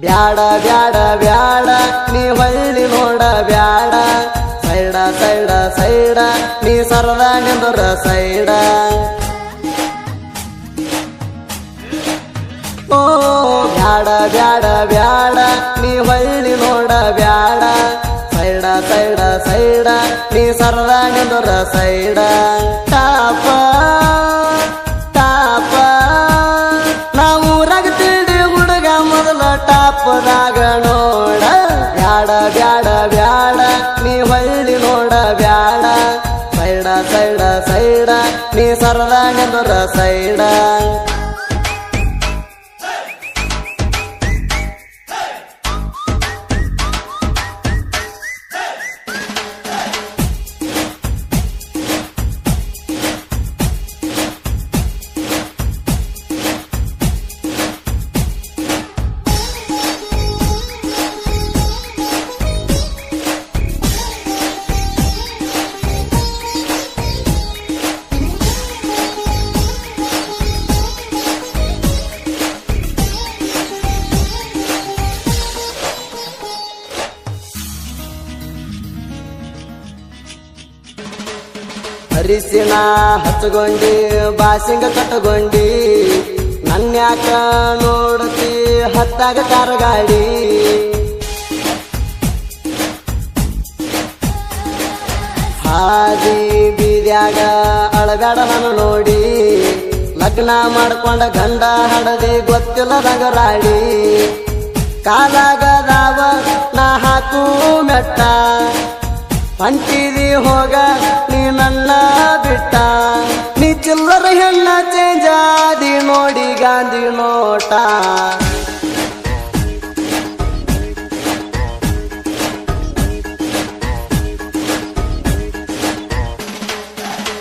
ಬ್ಯಾಡ ಬ್ಯಾಡ ಬ್ಯಾಡ ನೀ ಹೊಳ್ಳಿ ನೋಡ ಬ್ಯಾಡ ಸೈಡ ಸೈಡ ಸೈಡ ನೀ ಸರದ ನಿಂದರ ಸೈಡ ಓ ಬ್ಯಾಡ ಬ್ಯಾಡ ಬ್ಯಾಡ ನೀ ಹೊಳ್ಳಿ ನೋಡ ಬ್ಯಾಡ ಸೈಡ ಸೈಡ ಸೈಡ ನೀ ಸರದ ನಿಂದರ ಸೈಡ ಟಾಪ ಟಾಪ ನಾವೂರಾಗ ತಿಳಿ ಹುಡುಗ ಮೊದಲ ಟಾಪದಾಗ ನೋಡ ಬ್ಯಾಡ ಬ್ಯಾಡ ಬ್ಯಾಡ ನೀ ಹೊಳ್ಳಿ ನೋಡ ಬ್ಯಾಡ ಸೈಡ ಸೈಡ ಸೈಡ ನೀ ಸರದ ನಿಂದರ ಸೈಡ ಹರಿಸಿನ ಹಚ್ಚಗೊಂಡಿ ಬಾಸಿಂಗ ಕಟ್ಟಗೊಂಡಿ ನನ್ಯಾಕ ನೋಡ್ತಿ ಹತ್ತಾಗ ಕಾರಗಾಡಿ ಹಾದಿ ಬೀದ್ಯಾಗ ಅಳಗಾಡ ನಾನು ನೋಡಿ ಲಗ್ನ ಮಾಡ್ಕೊಂಡ ಗಂಡ ಹಡದಿ ಗೊತ್ತಿಲ್ಲದಾಗ ರಾಡಿ ಕಾಲಾಗದಾವ ನಾ ಹಾಕು ಮೆಟ್ಟ ಅಂಟಿದಿ ಹೋಗ ನೀ ನನ್ನ ಬಿಟ್ಟ ನೀ ಚಿಲ್ಲರ ಹೆಣ್ಣ ಚೇಂಜ್ ಆದಿ ನೋಡಿ ಗಾಂಧಿ ನೋಟ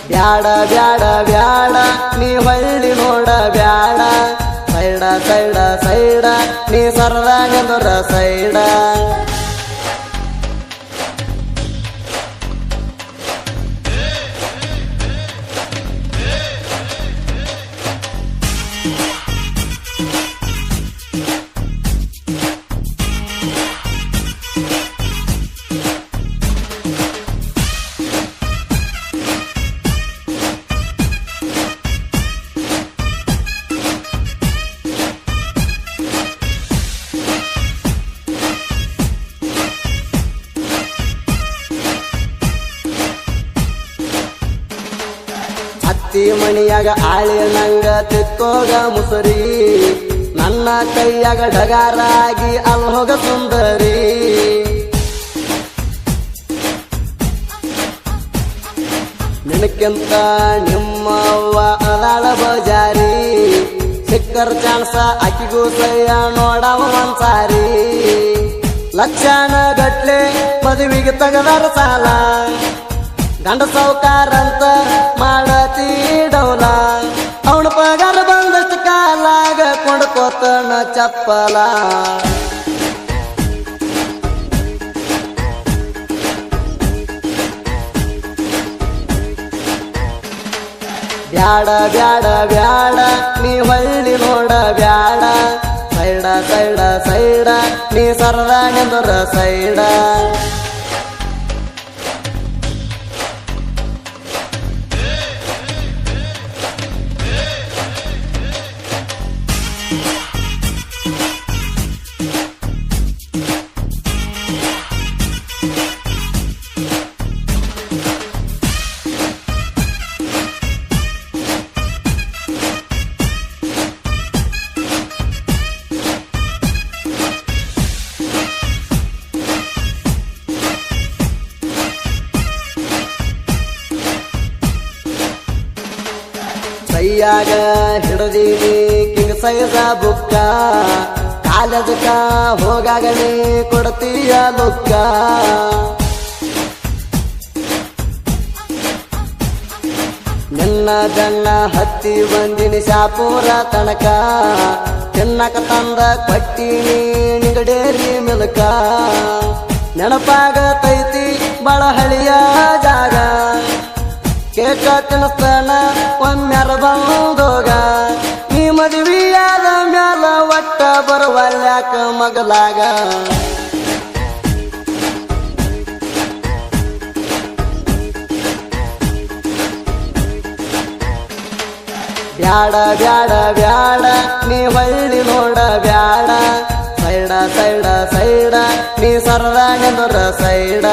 ಬ್ಯಾಡ ಬ್ಯಾಡ ಬ್ಯಾಡ ನೀ ಹೊಳ್ಳಿ ನೋಡ ಬ್ಯಾಡ ಸೈಡ ಸೈಡ ಸೈಡ ನೀ ಸರದ ನಿಂದರ ಸೈಡ ಹತ್ತಿ ಮಣಿಯಾಗ ಆಳಿ ನಂಗ ತಿಕ್ಕೋಗ ಮುಸರಿ ನನ್ನ ಕೈಯಾಗ ಡಗಾರಾಗಿ ಅಲ್ಲಿ ಹೋಗ ಸುಂದರಿ ನಿನಕ್ಕಿಂತ ನಿಮ್ಮವ್ವ ಅದಾಳ ಬಜಾರಿ ಸಿಕ್ಕರ್ ಚಾನ್ಸ ಆಕಿಗೂ ಸಯ್ಯ ನೋಡವ ಒಂದ್ಸಾರಿ ಲಕ್ಷಣ ಗಟ್ಲೆ ಮದುವೆಗೆ ತಗದಾರ ಸಾಲ ಗಂಡ ಸೌಕಾರಂತ ಮಾಡತೀಡವಲ ಅವನ ಪಗಾರ ಬಂದಷ್ಟು ಕಾಲಾಗ ಕೊಂಡ್ಕೋತನ ಚಪ್ಪಲ ಬ್ಯಾಡ ಬ್ಯಾಡ ಬ್ಯಾಡ ನೀ ಹೊಳ್ಳಿ ನೋಡ ಬ್ಯಾಡ ಸೈಡ ಸೈಡ ಸೈಡ ನೀ ಸರದ ನಿಂದರ ಸೈಡ ಕೈಯಾಗ ಹಿಡದೀನಿ ಕಿಂಗ್ ಸೈಜ ಬುಕ್ಕ ಕಾಲೇಜಕ ಹೋಗಾಗಲಿ ಕೊಡ್ತೀಯ ಬುಕ್ಕ ನಿನ್ನ ಗಣ್ಣ ಹತ್ತಿ ಬಂದಿನಿ ಶಾಪೂರ ತನಕ ತಿನ್ನಕ ತಂದ ಕೊಟ್ಟಿನಿ ನಿಗಡೇರಿ ಮಿಲ್ಕ ನೆನಪಾಗತೈತಿ ಬಳ ಹಳಿಯ ಜಾಗ ಕೇಕ ತಿನ್ನಿಸ್ತಾನ ಒಮ್ಮ್ಯಾರ ಬಂದೋಗ ನೀ ಮದುವೆಯಾದ ಮ್ಯಾಲ ಒಟ್ಟ ಬರುವ ವಲ್ಯಾಕ ಮಗಲಾಗ ಬ್ಯಾಡ ಬ್ಯಾಡ ಬ್ಯಾಡ ನೀ ಹೊಳ್ಳಿ ನೋಡ ಬ್ಯಾಡ ಸೈಡ ಸೈಡ ಸೈಡ ನೀ ಸರಳ ನೆಂದರ ಸೈಡ